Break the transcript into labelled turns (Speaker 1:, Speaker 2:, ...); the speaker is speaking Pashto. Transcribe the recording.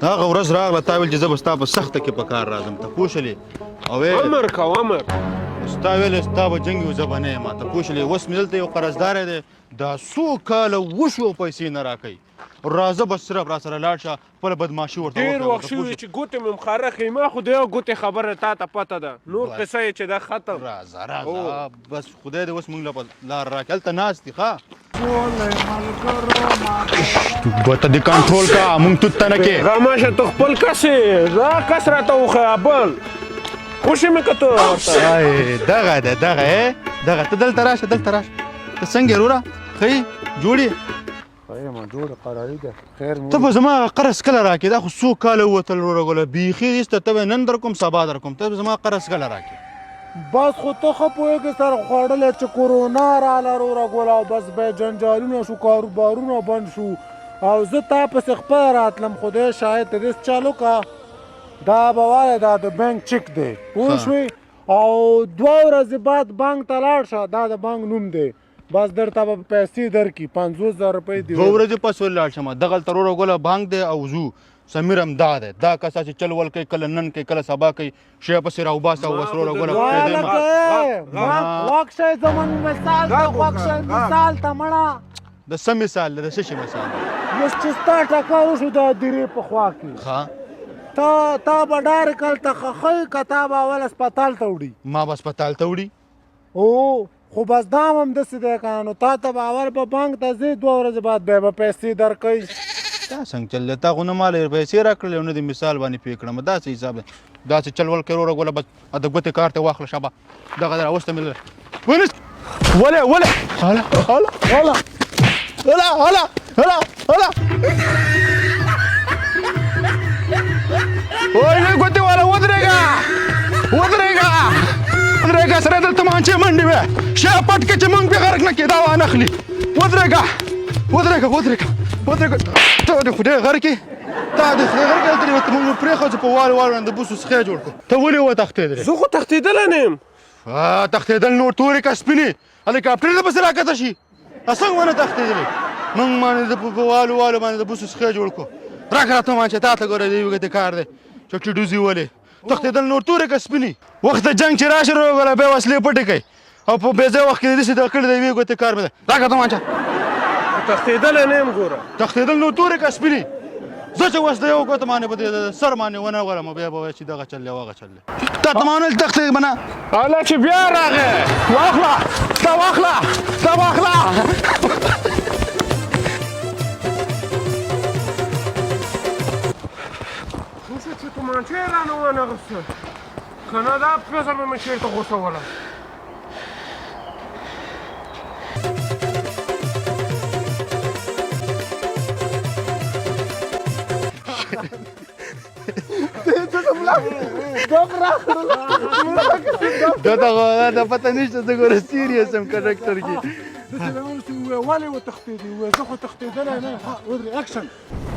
Speaker 1: هغه ورځ راغله تا ویل چې زه به ستا په سخته کې په کار راځم ته پوه شولې او
Speaker 2: امر کوه امر
Speaker 1: ستا ویل ستا به جنګ یو زه به نه یم ته پوه شولې اوس مې دلته یو قرضداری دی دا څو کاله وشو پیسې نه راکوي راځه بس صرف را سره لاړ شه خپله بدماشي ورته
Speaker 2: ډېر وخت شوي چې ګوتې مې مخارخې ما خو د یو ګوتې خبره تا ته پته ده نور قصه یې چې دا ختم
Speaker 1: راځه بس خدای دې اوس موږ له لار راکړي هلته ناست دي ښه ته دې کنټرول کا موږ توت ته نه کې
Speaker 2: غماشه ته خپل کس یې دا کس راته وښیه بل خوشې مې که ته ورته
Speaker 1: دغه ده دغه ته دلته راشه ته څنګه یې وروره ښه یې جوړ یې ته به زما قرض کله راکړې دا خو څو کاله ووتل وروره ګله بیخي ایسته ته به نن در کوم سبا در کوم ته به زما قرض کله راکړې
Speaker 3: بس خو ته ښه پوهېږې سره خوړلی چې کورونا راله وروره ګله او بس به جنجالونه شو کاروبارونه بند شو او زه تا پسې خپله راتلم خدای شاهد ته داسې چل وکړه دا به وایه دا د بانک چک دی پوه شوې او 2 ورځې بعد بانک ته لاړ شه دا د بانک نوم دی بس درته به پیسې درکړي 50,000 روپۍ دي
Speaker 1: 2 ورځې پس ولې لاړ شم دغلته وروره ګله بانک دی او زو سمیر هم دا دی دا کسا چې چل ول کوي کله نن کوي کله سبا کوي شی پسې راوباسه او بس وروره ګله
Speaker 3: غوږ شئ زموږ مثال ته غوږ شئ مثال ته مړه
Speaker 1: د څه مثال دی د څه شي مثال دی
Speaker 3: اوس چې ستا ټکر وشو د درې په خوا کې تا به ډایرک هلته خښئ که تا به اول هسپتال ته وړي
Speaker 1: ما به هسپتال ته وړي
Speaker 3: او خو بس دا هم داسې دی که نه نو تا ته به اول په بانک ته ځې 2 ورځې بعد بیا به پیسې درکوي
Speaker 1: دا څنګه چل دی تا خو نه ماله پیسې راکړلې او نه دې مثال باندې پوه کړم داسې حساب دی داسې چل ول کوي وروره ګوله بس د ګوتې کار ته واخله شابه دغه دی راوسته مې ونیس ولې هلا وای ګوتې والا ودرېږه سره دلته مانچې منډې وې شا پټ کې چې موږ بې غرق نه کېدا وانه اخلي ودرېږه ته د خدای غر کې هلته موږ پرېښځو په والو د بوسو څخه جوړ کړو ته ولې وتښتېدلې
Speaker 2: زه خو تښتېدلی نه یم
Speaker 1: تښتېدل نور تورې که سپینې هلیکاپټر دې پسې راکښته شي څنګه ونه تښتېدلې موږ باندې په والو باندې د بوسو څخه جوړ کړو راکړه ته مانچې تا ته ګوره د یوې ګوتې کار دی چټي ډوزي ولې تښتېدل نور تورې که سپینې وخت د جنګ چې راشي وروره بیا وسلې پټې کوي او په بې ځای وخت کې داسې د کړي د یوې ګوتې کار مې دی راکړه ته مانچه
Speaker 2: تښتېدلی نه یم ګوره
Speaker 1: تښتېدل نو تورې که سپینې زه چې اوس د یو ګوته باندې په دې سر باندې ونه غورم بیا به وایي چې دغه چل دی او هغه چل دی تا ته ما ونه ویل تښتې به نه
Speaker 2: هله چې بیا راغې
Speaker 1: واخله
Speaker 2: اوسه چې تومانچه یې رانه وانغسته که نه دا پزه مې چېرته غوڅوله
Speaker 1: دا پته نشته زه ګوره سیریس یم کنډکټر کې
Speaker 3: داسې به مې ولې وتښتېدې زه خو تښتېدلی نه یم ودرې اکشن